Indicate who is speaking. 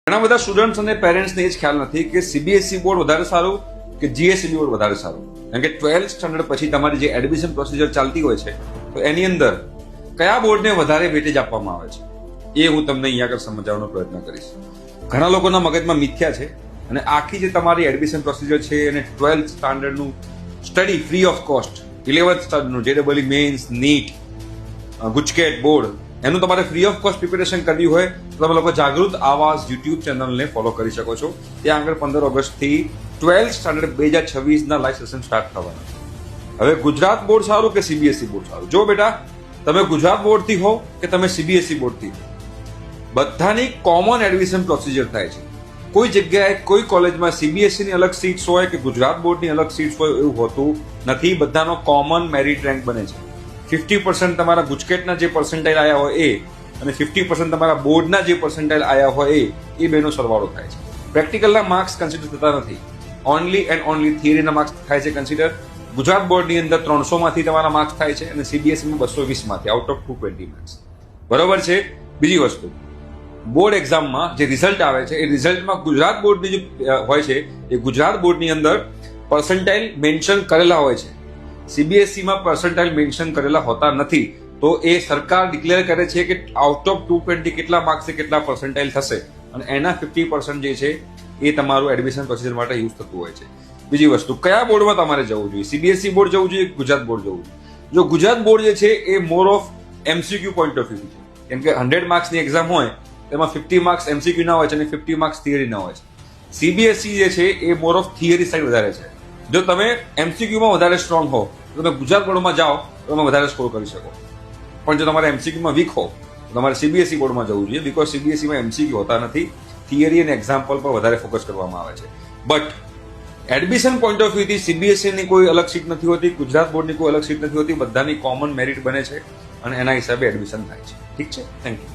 Speaker 1: ઘણા બધા સ્ટુડન્ટ્સ અને પેરેન્ટ્સને એ જ ખ્યાલ નથી કે સીબીએસઈ બોર્ડ વધારે સારું કે જીએસઈબી બોર્ડ વધારે સારું. કારણ કે 12th સ્ટાન્ડર્ડ પછી તમારી જે એડમિશન પ્રોસિજર ચાલતી હોય છે તો એની અંદર કયા બોર્ડને વધારે વેટેજ આપવામાં આવે છે એ હું તમને અહીંયા આગળ સમજાવવાનો પ્રયત્ન કરીશ. ઘણા લોકોના મગજમાં મિથ્યા છે અને આખી જે તમારી એડમિશન પ્રોસિજર છે અને 12th સ્ટાન્ડર્ડનું study free of cost, 11th સ્ટાન્ડર્ડનું જેડબલઈ મેન્સ, નીટ, ગુજકેટ બોર્ડ, એનું તમારે ફ્રી ઓફ કોસ્ટ પ્રિપેરેશન કરવી હોય તો તમે લોકો જાગૃત આવાઝ યુટ્યુબ ચેનલને ફોલો કરી શકો છો. ત્યાં આગળ 15 ઓગસ્ટથી 12th સ્ટાન્ડર્ડ 2026ના લાઈવ સેશન સ્ટાર્ટ થવાના છે. હવે ગુજરાત બોર્ડ સારું કે સીબીએસઈ બોર્ડ સારું? જો બેટા, તમે ગુજરાત બોર્ડથી હો કે તમે સીબીએસઈ બોર્ડથી હો, બધાની કોમન એડમિશન પ્રોસિજર થાય છે. કોઈ જગ્યાએ કોઈ કોલેજમાં સીબીએસઈની અલગ સીટ્સ હોય કે ગુજરાત બોર્ડની અલગ સીટ્સ હોય એવું હોતું નથી. બધાનો કોમન મેરિટ રેન્ક બને છે. 50% તમારા ગુજકેટના જે પર્સન્ટાઇલ આવ્યા હોય એ અને 50% તમારા બોર્ડના જે પર્સન્ટાઇલ આવ્યા હોય એ બેનો સરવાળો થાય છે. પ્રેક્ટિકલના માર્ક્સ કન્સિડર થતા નથી. ઓનલી એન્ડ ઓનલી થિયરીના માર્ક્સ થાય છે કન્સિડર. ગુજરાત બોર્ડની અંદર 300 માંથી તમારા માર્ક્સ થાય છે અને સીબીએસઈમાં 220 માંથી આઉટ ઓફ 220 માર્ક્સ. બરોબર છે. બીજી વસ્તુ, બોર્ડ એક્ઝામમાં જે રિઝલ્ટ આવે છે એ રિઝલ્ટમાં ગુજરાત બોર્ડની જે હોય છે એ ગુજરાત બોર્ડની અંદર પર્સન્ટાઇલ મેન્શન કરેલા હોય છે. સીબીએસઈમાં પર્સન્ટાઇલ મેન્શન કરેલા હોતા નથી. તો એ સરકાર ડિક્લેર કરે છે કે આઉટ ઓફ 220 કેટલા માર્ક્સે કેટલા પર્સન્ટાઇલ થશે અને એના 50% જે છે એ તમારું એડમિશન પ્રોસિજર માટે યુઝ થતું હોય છે. બીજી વસ્તુ, કયા બોર્ડમાં તમારે જવું જોઈએ? સીબીએસઈ બોર્ડ જવું જોઈએ, ગુજરાત બોર્ડ જવું જોઈએ? જો ગુજરાત બોર્ડ જે છે એ more of MCQ point of view છે. કેમ કે 100 માર્ક્સની એક્ઝામ હોય તેમાં 50 માર્ક્સ એમસીક્યુ ના હોય છે અને 50 માર્ક્સ થિયરી ના હોય છે. સીબીએસઈ જે છે એ મોર ઓફ થિયરી સાઈડ વધારે છે. જો તમે એમસીક્યુમાં વધારે સ્ટ્રોંગ હો તો તમે ગુજરાત બોર્ડમાં જાઓ તો તમે વધારે સ્કોર કરી શકો. પણ જો તમારે એમસીક્યુમાં વીક હો તો તમારે સીબીએસઈ બોર્ડમાં જવું જોઈએ. બીકોઝ સીબીએસઈમાં એમસીક્યુ હોતા નથી, થિયરી અને એક્ઝામ્પલ પર વધારે ફોકસ કરવામાં આવે છે. બટ એડમિશન પોઈન્ટ ઓફ વ્યૂથી સીબીએસઈની કોઈ અલગ સીટ નથી હોતી, ગુજરાત બોર્ડની કોઈ અલગ સીટ નથી હોતી. બધાની કોમન મેરિટ બને છે અને એના હિસાબે એડમિશન થાય છે. ઠીક છે. Thank you.